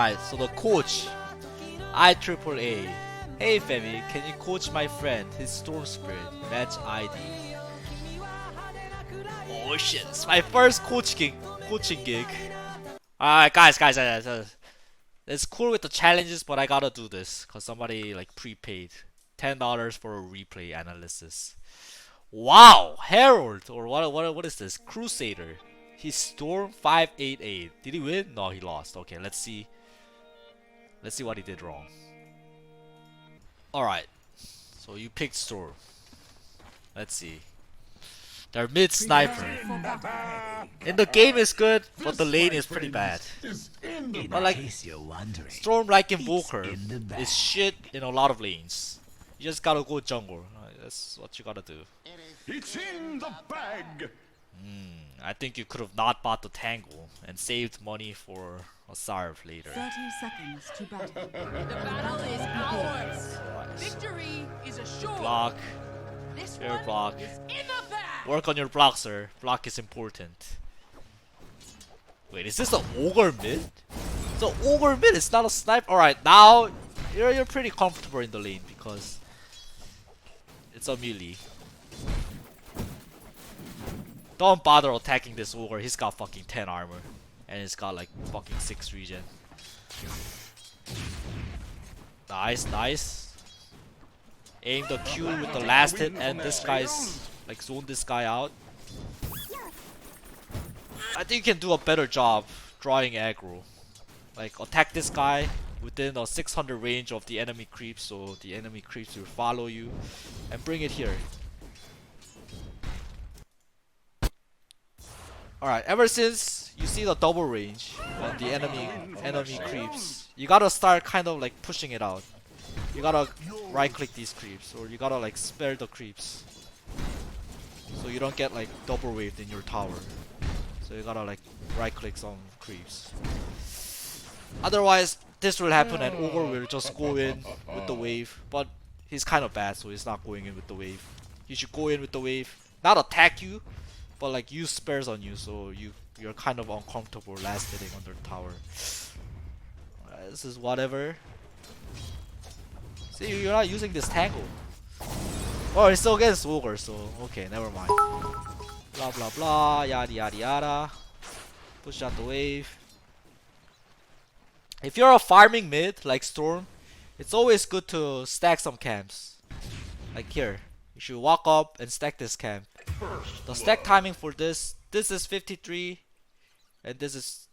Alright, so the coach, IAAA. Hey Febby, can you coach my friend, his Storm Spirit, match ID? Oh shit, it's my first coaching gig. Alright guys. It's cool with the challenges, but I gotta do this, cause somebody like prepaid $10 for a replay analysis. Wow, Herald, or what is this? Crusader. He stormed 588. Did he win? No, he lost. Okay, let's see. Let's see what he did wrong. Alright, so you picked Storm. Let's see. They're mid sniper. In the game is good, but the lane is pretty bad. But like, Storm like Invoker is shit in a lot of lanes. You just gotta go jungle. That's what you gotta do. It's in the bag. I think you could have not bought the Tangle and saved money for a Sarv later. 30 seconds to battle. The battle is ours. Victory is assured. Block. This Fair one block. is in the bag. Work on your block, sir. Block is important. Wait, is this an ogre mid? It's an ogre mid. It's not a sniper. Alright, now you're pretty comfortable in the lane because it's a melee. Don't bother attacking this ogre. He's got fucking 10 armor and he's got like fucking 6 regen. Nice. Aim the Q with the last hit and this guy's like zone this guy out. I think you can do a better job drawing aggro. Like attack this guy within a 600 range of the enemy creeps, so the enemy creeps will follow you and bring it here. Alright, ever since you see the double range on the enemy creeps, you gotta start kind of like pushing it out. You gotta right click these creeps, or you gotta like spare the creeps so you don't get like double waved in your tower. So you gotta like right click some creeps. Otherwise this will happen and Ogre will just go in with the wave, but he's kind of bad, so he's not going in with the wave. He should go in with the wave, not attack you, but like use spares on you, so you're kind of uncomfortable last hitting under the tower. This is whatever. See, you're not using this Tangle. Oh, it's still against Ogre, so okay, never mind. Blah blah blah, yada yada yada. Push out the wave. If you're a farming mid like Storm, it's always good to stack some camps. Like here, you should walk up and stack this camp. The stack timing for this is 53, and this is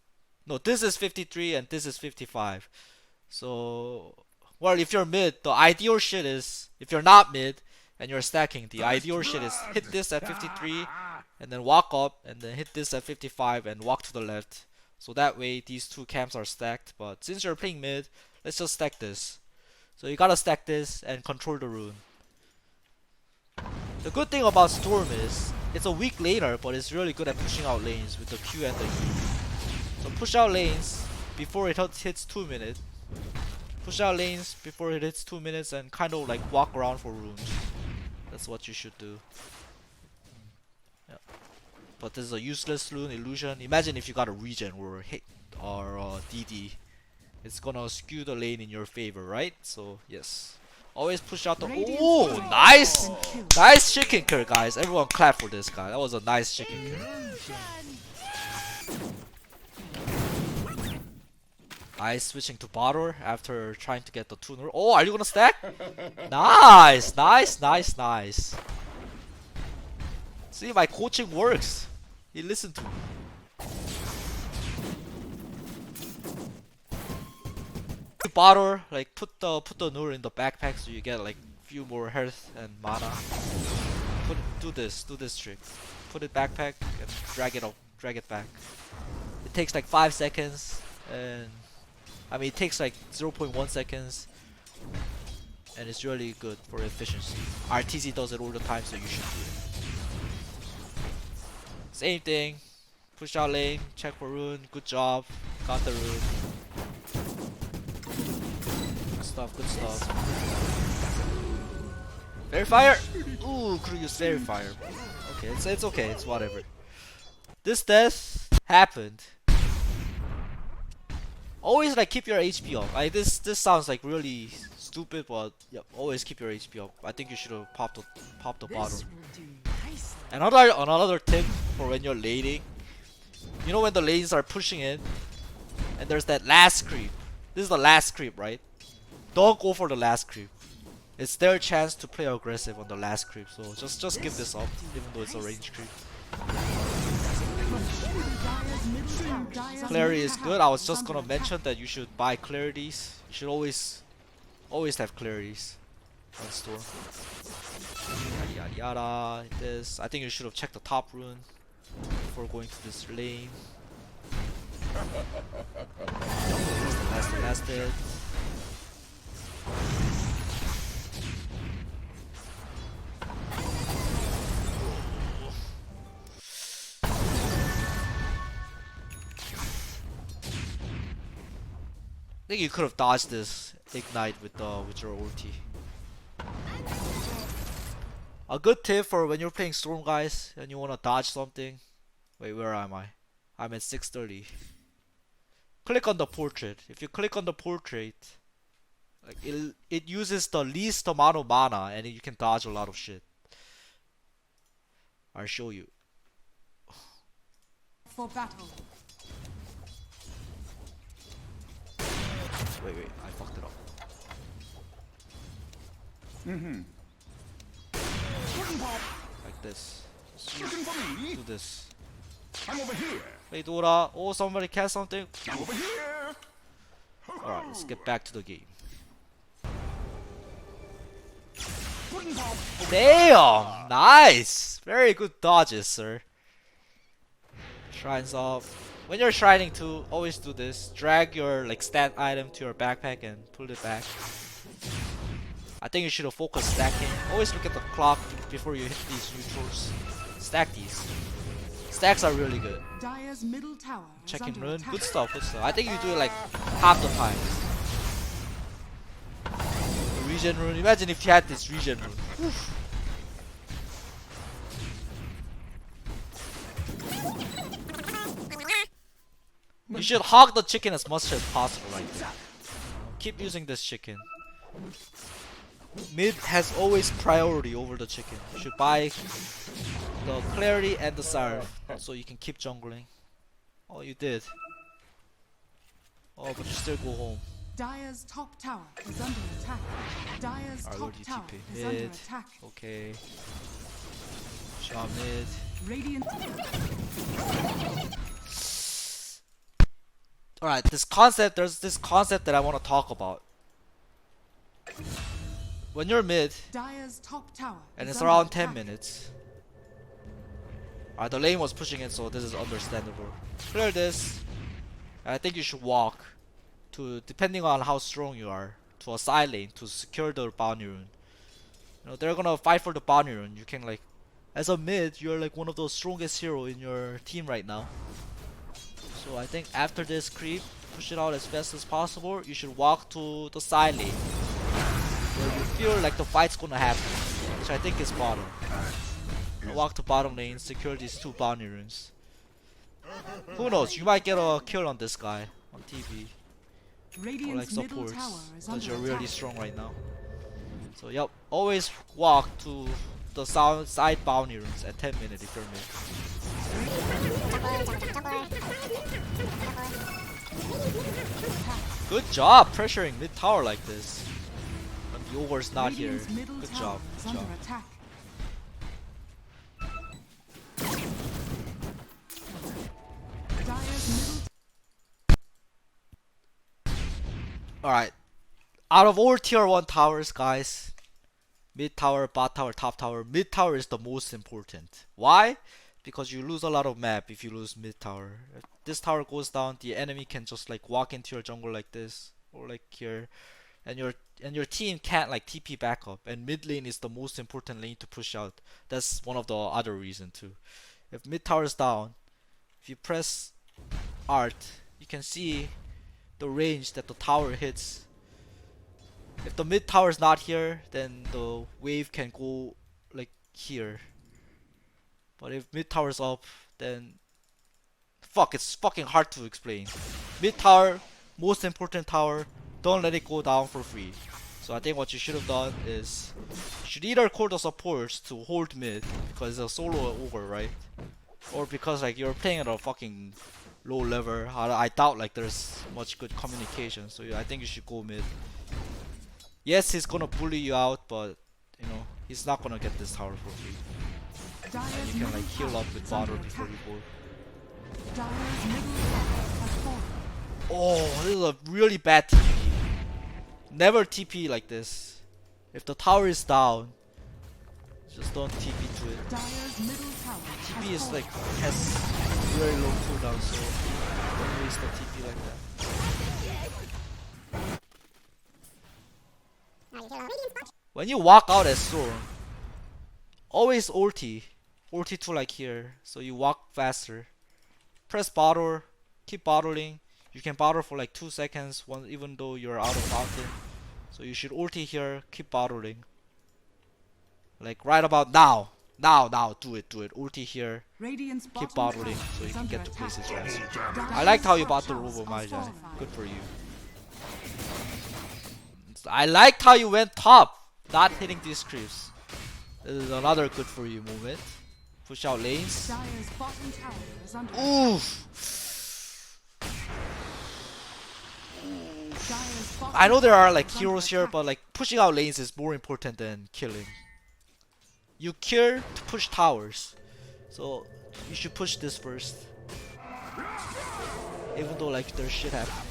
53 and this is 55. So, well, if you're mid, the ideal shit is, if you're not mid and you're stacking, the ideal shit is hit this at 53 and then walk up and then hit this at 55 and walk to the left. So that way these two camps are stacked. But since you're playing mid, let's just stack this. So you gotta stack this and control the rune. The good thing about Storm is it's a weak laner, but it's really good at pushing out lanes with the Q and the E. So push out lanes before it hits 2 minutes. Push out lanes before it hits 2 minutes and kind of like walk around for runes. That's what you should do. Yeah. But this is a useless rune illusion. Imagine if you got a regen or hit or DD. It's gonna skew the lane in your favor, right? So yes. Always push out the. Oh, nice! Nice chicken kill, guys. Everyone clap for this guy. That was a nice chicken kill. Nice, switching to Bottor after trying to get the tuner. Oh, are you gonna stack? Nice! See, my coaching works. He listened to me. Bottor, like put the Nur in the backpack so you get like few more health and mana. Do this trick. Put it backpack and drag it back. It takes like 5 seconds, and I mean it takes like 0.1 seconds, and it's really good for efficiency. RTZ does it all the time, so you should do it. Same thing. Push out lane, check for rune. Good job. Got the rune. Good stuff. Fairy fire! Ooh, could use fairy fire. Okay, it's okay, it's whatever. This death happened Always like keep your HP up. Like this sounds like really stupid, but yep, always keep your HP up. I think you should have popped the bottle. This will do nicely. Another tip for when you're laning. You know when the lanes are pushing in, and there's that last creep. This is the last creep, right? Don't go for the last creep. It's their chance to play aggressive on the last creep. So just give this up, even though it's a range creep. Dire's middle tower is Clarity under is attack. good. I was just Under gonna attack. mention that you should buy clarities. You should always have clarities on store. Yada yada yada. Like this. I think you should have checked the top rune before going to this lane. Last it. I think you could have dodged this ignite with your ulti. A good tip for when you're playing Storm, guys, and you wanna dodge something. Wait, where am I? I'm at 630. Click on the portrait. If you click on the portrait, like it uses the least amount of mana, and you can dodge a lot of shit. I'll show you. For battle. Wait, I fucked it up. Like this. Looking for me? Do this. I'm over here. Wait, Dora. Oh, somebody cast something. I'm over here. Alright, let's get back to the game. Pudding pop. Damn! Nice! Very good dodges, sir. Shrines up. When you're shrining too, always do this. Drag your like stat item to your backpack and pull it back. I think you should have focused stacking. Always look at the clock before you hit these neutrals. Stack these. Stacks are really good. Dire's middle tower is Checking under rune. attack. Good stuff, good stuff. I think you do it like half the time. The regen rune. Imagine if you had this regen rune. Oof. You should hog the chicken as much as possible right there. Keep using this chicken. Mid has always priority over the chicken. You should buy the clarity and the salve so you can keep jungling. Oh, you did. Oh, but you still go home. Dire's top tower is under attack. Dire's Alright, top Lord, you tower TP. is under Mid. attack. Okay. Shot mid. Radiant. Alright, there's this concept that I want to talk about. When you're mid, Dire's top tower and is it's under around 10 attack. minutes. Alright, the lane was pushing in, so this is understandable. Clear this. And I think you should walk to, depending on how strong you are, to a side lane to secure the bounty rune. You know, they're gonna fight for the bounty rune. You can like, as a mid, you're like one of the strongest hero in your team right now. So I think after this creep, push it out as fast as possible. You should walk to the side lane where you feel like the fight's gonna happen, which I think is bottom. Walk to bottom lane, secure these 2 bounty runes. Who knows? You might get a kill on this guy on TV or like Radiant's middle supports, tower is because under you're really attack. strong right now. So yep, always walk to the side bounty runes at 10 minutes if you're mid. Good job pressuring mid tower like this. When the ogre's not here. Radiant's middle Good tower job. is Good under job. attack. Dire's middle Alright. Out of all tier 1 towers, guys, mid tower, bot tower, top tower, mid tower is the most important. Why? Because you lose a lot of map if you lose mid tower. If this tower goes down, the enemy can just like walk into your jungle like this, or like here, and your team can't like TP back up. And mid lane is the most important lane to push out. That's one of the other reason too. If mid tower is down, if you press art, you can see the range that the tower hits. If the mid tower is not here, then the wave can go like here. But if mid tower is up, then fuck, it's fucking hard to explain. Mid tower most important tower. Don't let it go down for free. So I think what you should have done is you should either call the supports to hold mid because it's a solo ogre, right? Or because like you're playing at a fucking low level. I doubt like there's much good communication. So yeah, I think you should go mid. Yes, he's gonna bully you out, but you know he's not gonna get this tower for free. Dyer's You can middle like heal tower up with is under water before attack. you go. Dyer's middle tower has fallen. Oh, this is a really bad TP. Never TP like this. If the tower is down, just don't TP to it. Dyer's middle tower TP has is fallen. like has very low cooldown, so don't waste the TP like that. When you walk out as Storm, always ulti to like here, so you walk faster. Press bottle, keep bottling. You can bottle for like 2 seconds, even though you're out of fountain. So you should ulti here, keep bottling. Like right about now. Now, do it. Ulti here, Radiant's keep bottom bottling tower so you is can under get to attack. places faster. Dyer's I liked how you top bought the towers Robo are Magi. fortified. Good for you. I liked how you went top, not hitting these creeps. This is another good for you moment. Push out lanes. Dyer's bottom tower is under attack. Oof. Dyer's bottom I know there tower are like is under heroes here, attack. but like pushing out lanes is more important than killing. You kill to push towers, so you should push this first. Even though like there's shit happening.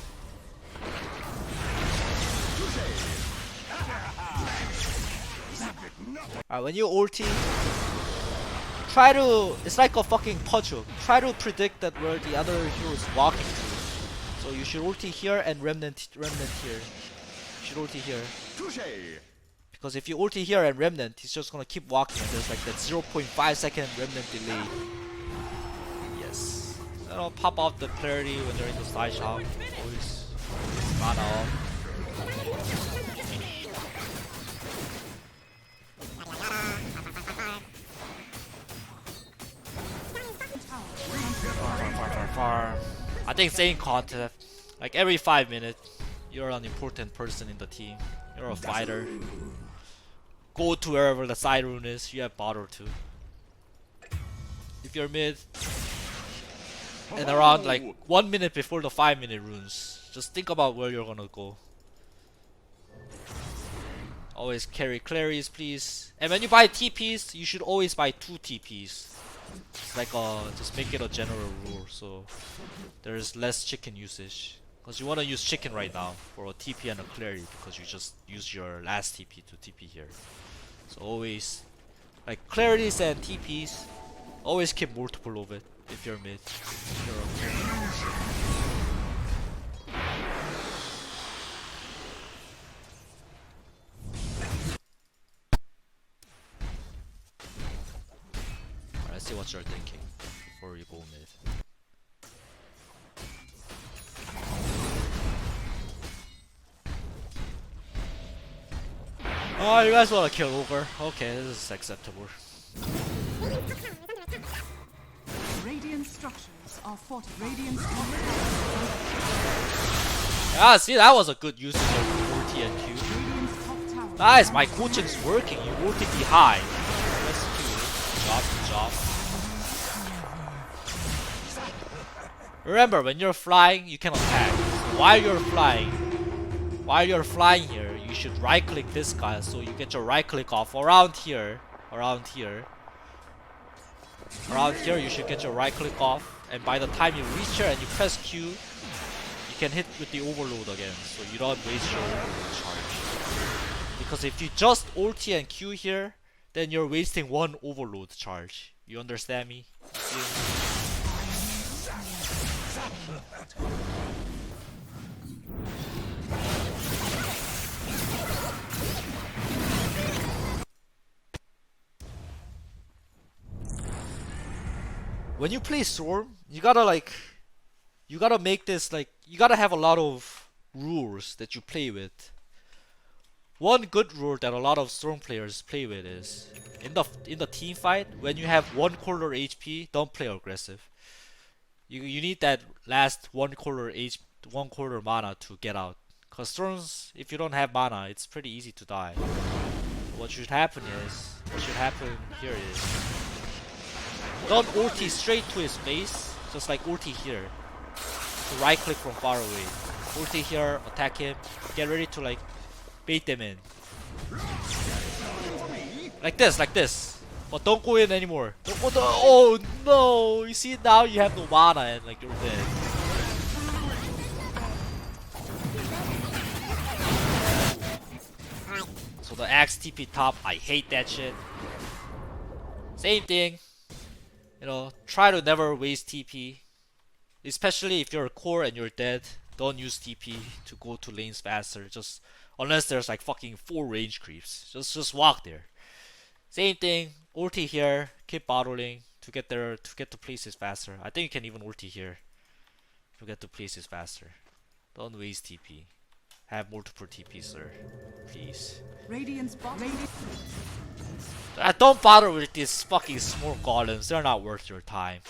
Alright, when you ulti, try to, it's like a fucking puzzle. Try to predict that where the other hero is walking to. So you should ulti here and remnant here. You should ulti here. Because if you ulti here and remnant, he's just gonna keep walking and there's like that 0.5 second remnant delay. Yes. And I'll pop out the clarity when they're in the side shot. Always mana off. Far. I think same concept. Like every 5 minutes, you're an important person in the team. You're a fighter. Go to wherever the side rune is. You have bottle too. If you're mid, and around like 1 minute before the 5-minute runes, just think about where you're gonna go. Always carry claries, please. And when you buy TPs, you should always buy 2 TPs. It's like just make it a general rule, so there's less chicken usage. Because you want to use chicken right now for a TP and a clarity, because you just used your last TP to TP here. So always, like clarities and TPs, always keep multiple of it if you're mid. If you're Alright, let's see what you're thinking before you go mid. Oh, you guys want to kill over? Okay, this is acceptable. Radiant structures are fortified. Radiant's top tower is under attack. Yeah, see, that was a good use of ulti and Q. Radiant's top tower is Nice, under my attack. coaching's working. You ulti behind. That's cute. Good job. Remember, when you're flying, you can attack. So while you're flying here, you should right click this guy so you get your right click off around here. Around here, you should get your right click off, and by the time you reach here and you press Q, you can hit with the overload again, so you don't waste your overload charge. Because if you just ulti and Q here, then you're wasting one overload charge. You understand me? When you play Storm, you gotta make this like, you gotta have a lot of rules that you play with. One good rule that a lot of Storm players play with is, in the team fight, when you have 1 quarter HP, don't play aggressive. You need that last 1 quarter 1/4 mana to get out. Cause Storms, if you don't have mana, it's pretty easy to die. What should happen here is don't ulti straight to his face, just like ulti here. So right click from far away. Ulti here, attack him, get ready to like bait them in. Like this. But don't go in anymore. Don't go oh no! You see now you have no mana and like you're dead. So the axe TP top, I hate that shit. Same thing. You know, try to never waste TP. Especially if you're a core and you're dead. Don't use TP to go to lanes faster. Just unless there's like fucking 4 range creeps. Just walk there. Same thing. Ulti here. Keep bottling to get there to get to places faster. I think you can even ulti here to get to places faster. Don't waste TP. Have multiple TP, sir. Please. Radiant's bottom. Don't bother with these fucking smoke golems. They're not worth your time.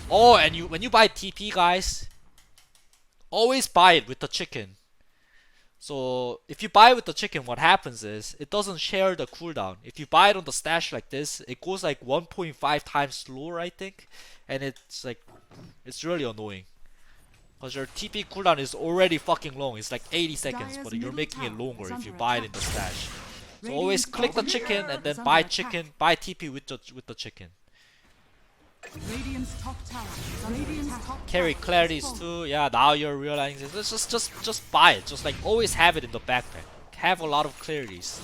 Oh, and when you buy TP, guys, always buy it with the chicken. So if you buy with the chicken, what happens is it doesn't share the cooldown. If you buy it on the stash like this, it goes like 1.5 times slower, I think, and it's really annoying. Cause your TP cooldown is already fucking long. It's like 80 seconds, but you're making it longer if you buy it in the stash. So always click the chicken and then buy TP with the chicken. Radiant's top tower is under attack. Carry clarities too. Yeah, now you're realizing this. Just buy it. Just like always have it in the backpack. Have a lot of clarities.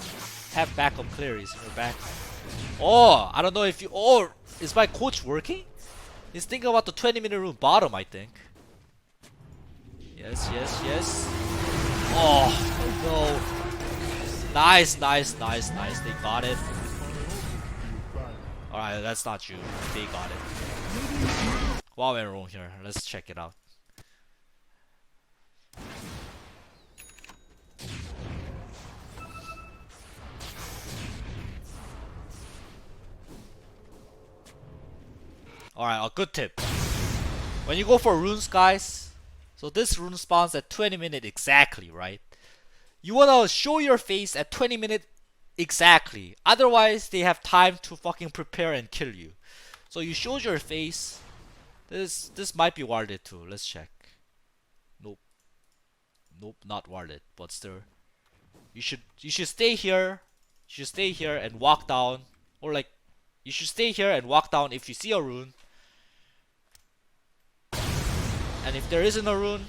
Have backup clarities in your backpack. Oh, I don't know if you. Oh, is my coach working? He's thinking about the 20-minute room bottom, I think. Yes. Oh no. Nice. They got it. Alright, that's not you. They got it. What went wrong here? Let's check it out. Alright, a good tip. When you go for runes, guys, so this rune spawns at 20 minutes exactly, right? You wanna show your face at 20 minutes exactly. Otherwise, they have time to fucking prepare and kill you. So you showed your face. This might be warded too. Let's check. Nope, not warded. But still, you should stay here. You should stay here and walk down, or like, you should stay here and walk down if you see a rune. And if there isn't a rune,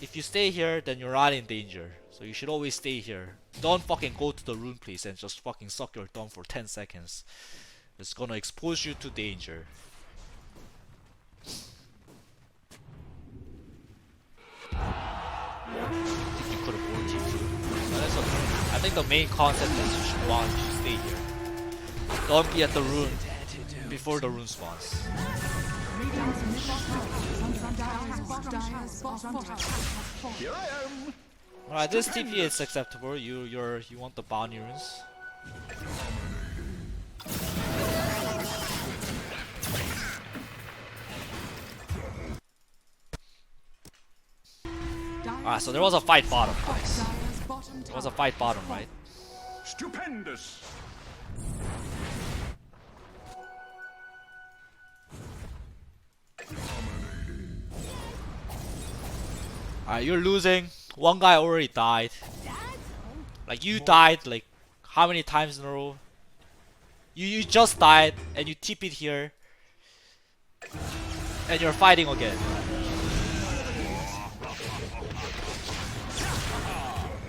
if you stay here, then you're not in danger. So you should always stay here. Don't fucking go to the rune place and just fucking suck your thumb for 10 seconds. It's gonna expose you to danger. I think you could have ulted too. But that's okay. I think the main concept is you should want to stay here. Don't be at the rune before the rune spawns. Here I am. Alright, this TP is acceptable. You want the bounty runes. Alright, so there was a fight bottom, guys. There was a fight bottom, right? Stupendous. Alright, you're losing. One guy already died. Like, you died like how many times in a row? You just died and you TP'd here. And you're fighting again.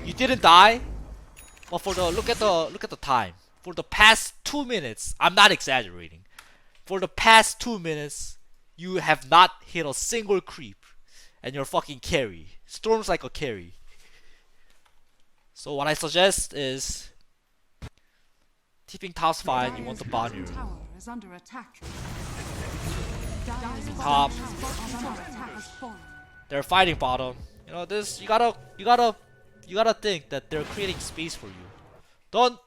You didn't die, but for the look at the time. For the past 2 minutes, I'm not exaggerating. For the past 2 minutes, you have not hit a single creep, and you're fucking carry. Storm's like a carry. So what I suggest is TPing top's fine. You want the bounty room. Tower is under attack. Top. They're fighting bottom. You know this. You gotta think that they're creating space for you. Don't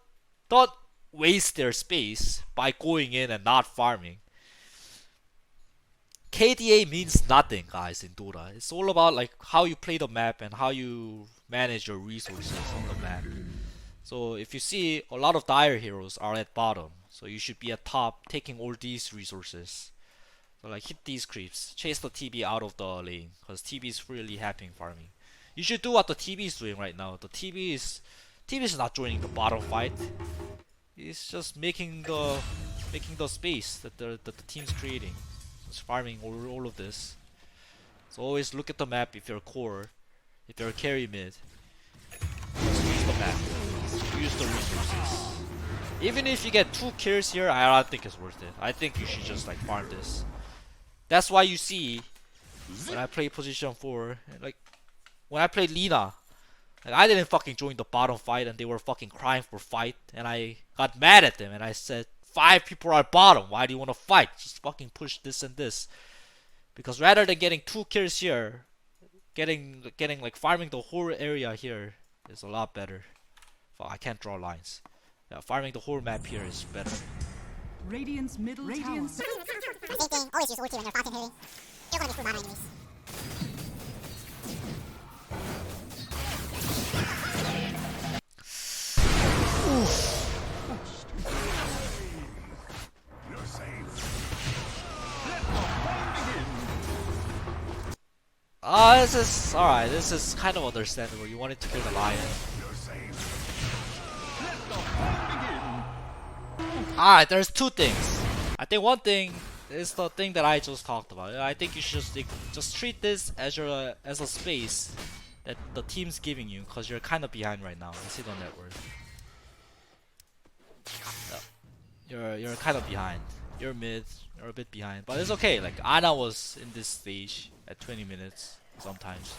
waste their space by going in and not farming. KDA means nothing, guys, in Dota. It's all about like how you play the map and how you manage your resources on the map. So if you see a lot of dire heroes are at bottom, so you should be at top taking all these resources. So like hit these creeps, chase the TB out of the lane, cause TB is really happy in farming. You should do what the TB is doing right now. The TB is not joining the bottom fight. He's just making the space that the team's creating. Just farming all of this. So always look at the map if you're core, if you're carry mid. Just use the map. Use the resources. Even if you get 2 kills here, I don't think it's worth it. I think you should just like farm this. That's why you see when I play position 4, like when I played Lina, like I didn't fucking join the bottom fight and they were fucking crying for fight and I got mad at them and I said 5 people are bottom, why do you want to fight? Just fucking push this and this. Because rather than getting 2 kills here, getting like farming the whole area here is a lot better. Fuck, I can't draw lines. Yeah, farming the whole map here is better. Radiant's middle tower. Thinking, always use ulti when you're fighting healing. You're gonna be full mana enemies. You're safe. Let the fun begin. This is alright. This is kind of understandable. You wanted to kill the lion. You're safe. Let the fun begin. Alright, there's 2 things. I think one thing is the thing that I just talked about. I think you should just treat this as as a space that the team's giving you, cause you're kind of behind right now. You see the net worth. You're kind of behind. You're mid. You're a bit behind, but it's okay. Like Ana was in this stage at 20 minutes sometimes.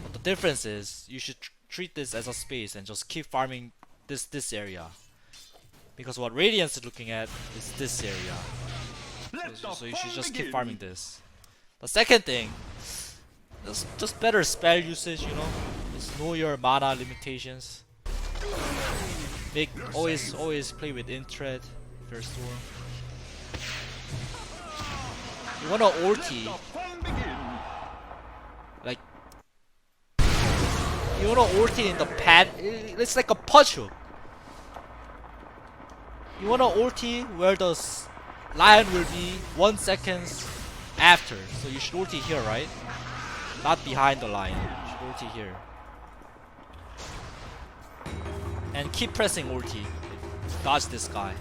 But the difference is you should treat this as a space and just keep farming this area. Because what Radiance is looking at is this area. So you should just keep farming this. The second thing, just better spell usage, you know. Just know your mana limitations. Always play with Intred if you're Storm. You wanna ulti, The fun begin. like you wanna ulti in the pad. It's like a punch hook. You wanna ulti where the lion will be 1 second after. So you should ulti here, right? Not behind the lion. You should ulti here. And keep pressing ulti. Dodge this guy.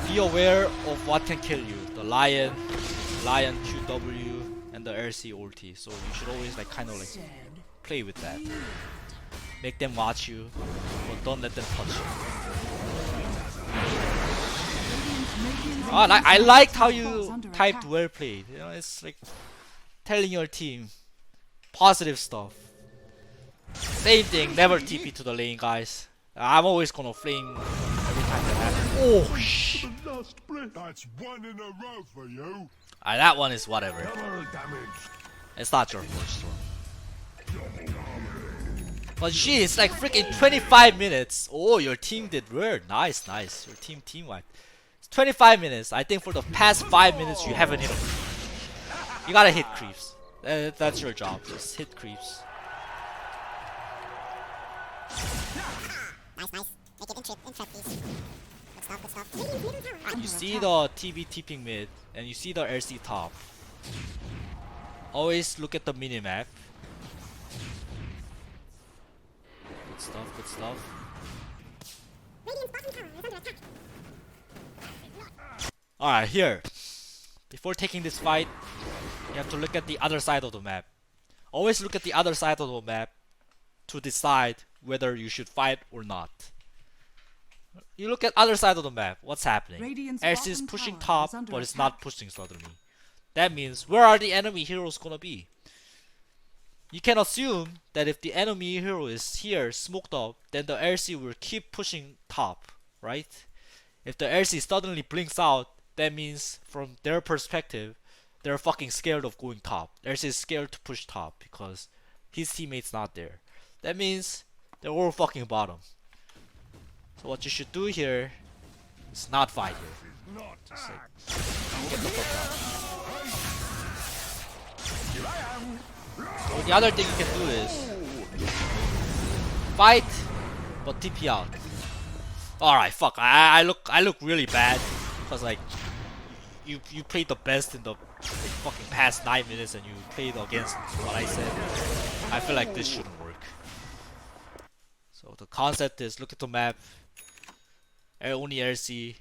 Be aware of what can kill you. The lion QW, and the LC ulti. So you should always like kind of like play with that. Make them watch you, but don't let them touch you. I liked how you typed well played. You know, it's like telling your team positive stuff. Same thing, never TP to the lane, guys. I'm always gonna flame every time that happens. Oh shh. Last breath. That's 1 in a row for you. That one is whatever. Double damage. It's not your first one. But gee, it's like freaking 25 minutes. Oh, your team did well. Nice. Your team wiped. It's 25 minutes. I think for the past 5 minutes you haven't hit a creep. You gotta hit creeps. That's your job. Just hit creeps. Nice. Make it intro, please. Good stuff. You see the TB tipping mid, and you see the LC top. Always look at the minimap. Good stuff. Alright, here. Before taking this fight, you have to look at the other side of the map. Always look at the other side of the map to decide whether you should fight or not. You look at other side of the map, what's happening? Radiant's LC is bottom pushing tower top, is under but it's attack. not pushing suddenly. That means, where are the enemy heroes gonna be? You can assume that if the enemy hero is here, smoked up, then the LC will keep pushing top, right? If the LC suddenly blinks out, that means from their perspective, they're fucking scared of going top. LC is scared to push top because his teammate's not there. That means they're all fucking bottom. So what you should do here is not fight here. Not tax. Get the fuck out. Here I am. Or the other thing you can do is fight, but TP out. Alright, fuck. I look really bad because like you played the best in the fucking past 9 minutes and you played against what I said. I feel like this shouldn't work. So the concept is look at the map. Only LC.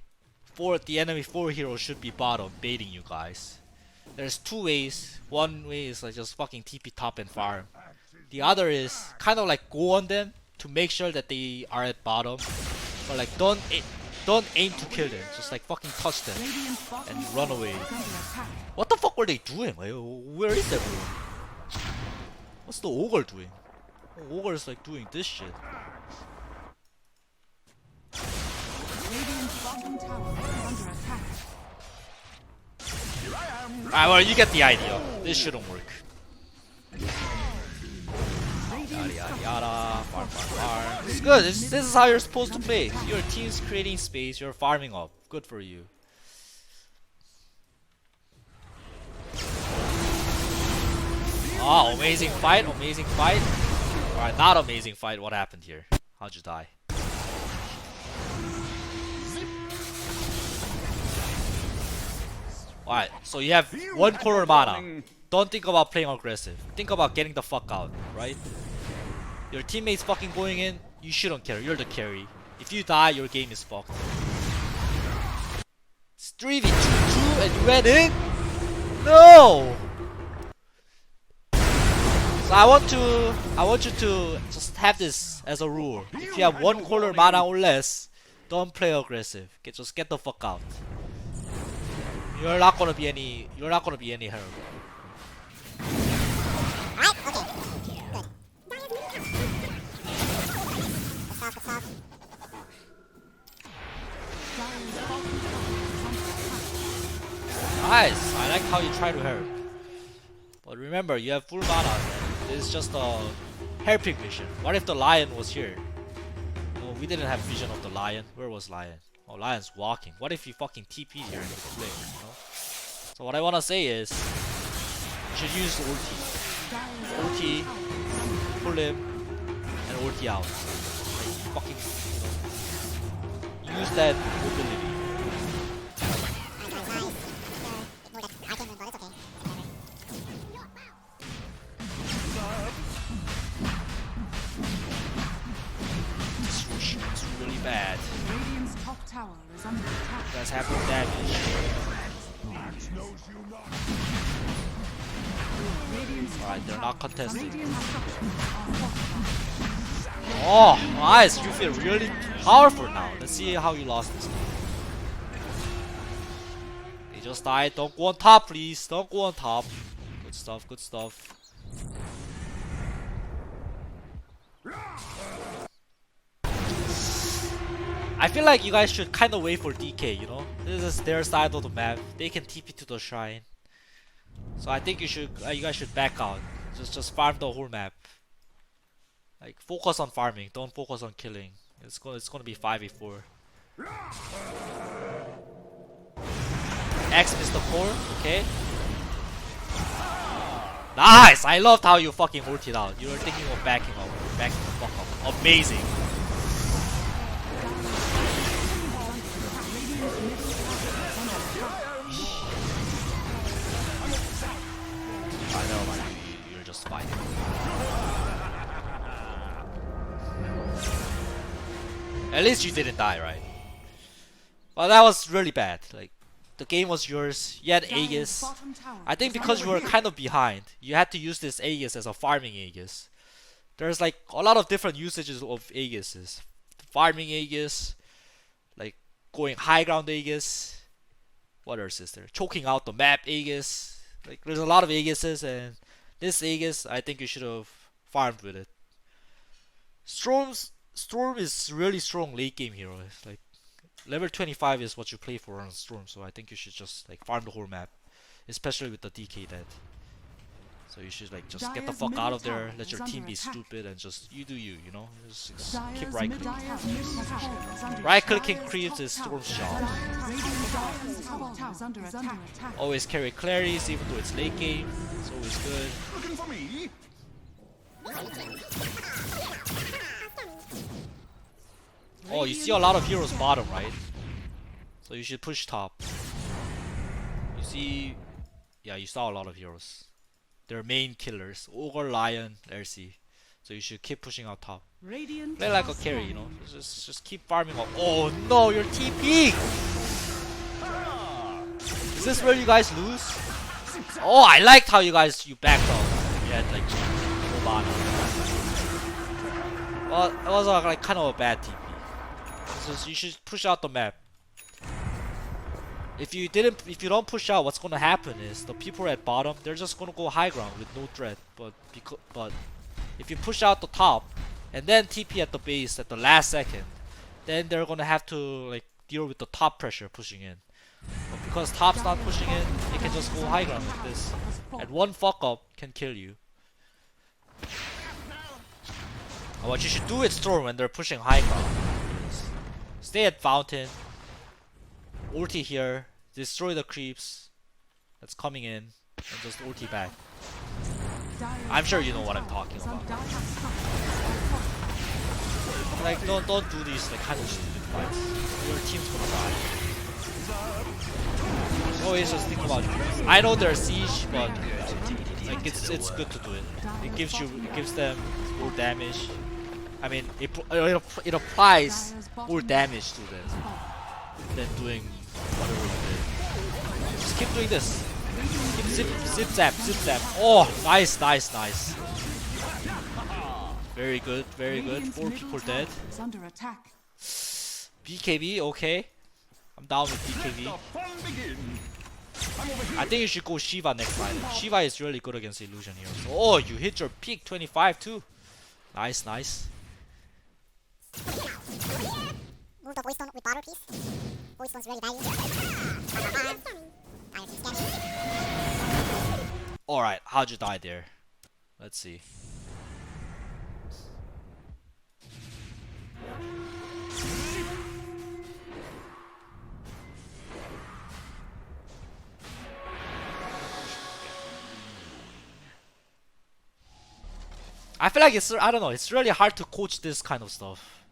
The enemy 4 heroes should be bottom, baiting you guys. There's two ways. One way is like just fucking TP top and farm. The other is kind of like go on them to make sure that they are at bottom. But like don't aim to kill them. Just like fucking touch them and run away. What the fuck were they doing? Like, where is everyone? What's the ogre doing? Oh, ogre is like doing this shit. Radiant's bottom tower is under attack. Here I am. Alright, well, you get the idea. This shouldn't work. Yada yada yada. Farm, farm, farm. It's good. This is how you're supposed to play. Your team's creating space, you're farming up. Good for you. Oh, amazing fight, amazing fight. Alright, not amazing fight. What happened here? How'd you die? Alright, so you have one quarter mana. Don't think about playing aggressive. Think about getting the fuck out, right? Your teammates fucking going in, you shouldn't care. You're the carry. If you die, your game is fucked. It's 3v2 and you went in? No! So I want you to just have this as a rule. If you have one quarter mana or less, don't play aggressive. Just get the fuck out. You're not gonna be any help. Alright, okay. Good. Good stuff. Dire's bottom tower is under attack. Nice. I like how you try to help. But remember, you have full mana. This is just a helping mission. What if the lion was here? No, we didn't have vision of the lion. Where was lion? Oh, lion's walking. What if you fucking TP here and play? You know? So what I wanna say is, you should use the ulti. Ulti, pull him, and ulti out. Like, fucking, you know, use that mobility. Ignore that item, but it's okay. It's really bad. Radiant's top tower is under attack. You guys have no damage. Max knows you not. Radiant's Alright, they're not contesting. Radiant structures are fortified. Oh, nice! You feel really powerful now. Let's see how you lost this game. They just died. Don't go on top, please. Don't go on top. Good stuff, good stuff. I feel like you guys should kind of wait for DK, you know? This is their side of the map. They can TP to the shrine. So I think you guys should back out. Just farm the whole map. Like focus on farming, don't focus on killing. It's gonna be 5v4. X Mr. Core, okay. Nice! I loved how you fucking ulted out. You were thinking of backing up. Backing the fuck up. Amazing. I know, man. You're just fighting. At least you didn't die, right? Well, that was really bad. Like, the game was yours. You had Dire's Aegis. bottom tower I think is because you under were kind of behind, you had to use this Aegis as a farming Aegis. There's like a lot of different usages of Aegises. Farming Aegis, like going high ground Aegis. What else is there? Choking out the map Aegis. Like there's a lot of Aegises, and this Aegis, I think you should have farmed with it. Storm is really strong late game hero. It's like level 25 is what you play for on Storm, so I think you should just like farm the whole map, especially with the DK dead. So you should like just get the fuck out of there, let your team be stupid, and just you do you, you know? Just keep right clicking. Right clicking creeps is Storm's job. Always carry claries even though it's late game. It's always good. Looking for me? Oh, you see a lot of heroes bottom, right? So you should push top. You see, yeah, you saw a lot of heroes. They're main killers, Ogre, Lion, LC. So you should keep pushing out top. Play like a carry, you know. Just keep farming up. Oh no, you're TP! Is this where you guys lose? Oh, I liked how you backed off. You had like no bottom. Well, it was like kind of a bad TP. So you should push out the map. If you don't push out, what's gonna happen is the people at bottom, they're just gonna go high ground with no threat. But if you push out the top and then TP at the base at the last second, then they're gonna have to like deal with the top pressure pushing in. But because top's not pushing in, they can just go high ground like this. And one fuck up can kill you. And what you should do is Storm when they're pushing high ground. Stay at fountain. Ulti here, destroy the creeps that's coming in, and just ulti back. I'm sure you know what I'm talking about. Like, don't do these like kind of stupid fights. Your team's gonna die. Always just think about it. I know they're siege, but like it's good to do it. It gives them more damage. I mean, it applies more damage to them than doing whatever you did. Just keep doing this. Keep zip zap. Oh, nice. Very good. 4 people dead. BKB, okay. I'm down with BKB. I think you should go Shiva next fight. Shiva is really good against illusion here. So, oh, you hit your peak 25 too. Nice. Move the voice with bottle, please. Voice stone's really valuable. Alright, how'd you die there? Let's see. I feel like I don't know, it's really hard to coach this kind of stuff.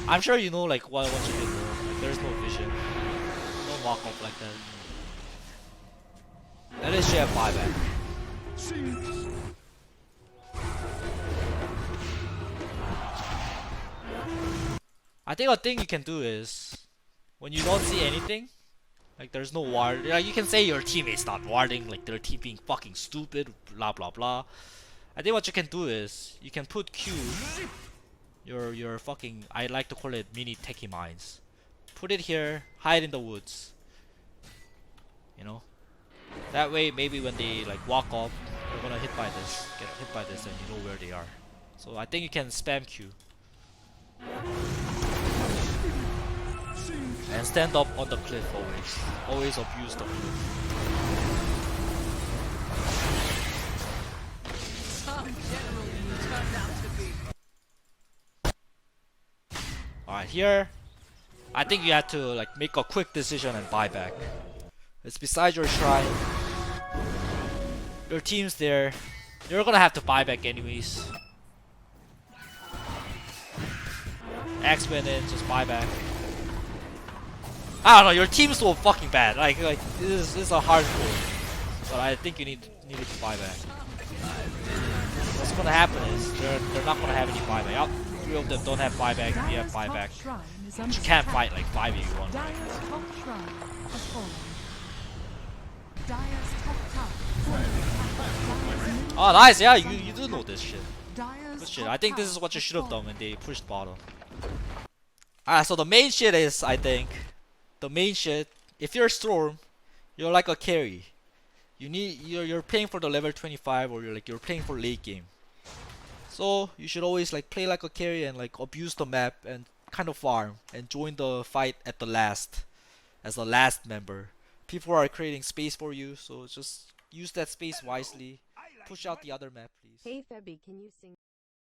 I'm sure you know like what you did. Like, there's no vision. Don't walk up like that. At least you have buyback. I think a thing you can do is when you don't see anything, like there's no ward. Like you can say your teammates not warding, like their team being fucking stupid, blah blah blah. I think what you can do is you can put Q. Your fucking, I like to call it mini techie mines. Put it here, hide in the woods. You know? That way maybe when they like walk up, they're gonna get hit by this and you know where they are. So I think you can spam Q. And stand up on the cliff always. Always abuse the cliff. Alright, here I think you have to like make a quick decision and buy back. It's beside your shrine. Your team's there. You're gonna have to buy back anyways. X-Men in, just buy back. I don't know, your team's so fucking bad. Like this is a hard pull. But I think you need to buy back. What's gonna happen is they're not gonna have any buyback. Yep, 3 of them don't have buyback. We have buyback. But you can't fight like 5v1. Right? Oh nice, yeah, you do know this shit. Good shit. I think this is what you should have done when they pushed bottom. Alright, so the main shit is, I think, if you're Storm, you're like a carry. You're playing for the level 25 or you're playing for late game. So you should always like play like a carry and like abuse the map and kind of farm and join the fight at the last as the last member. People are creating space for you, so just Use that space wisely. Push out the other map, please. Hey Febby, can you sing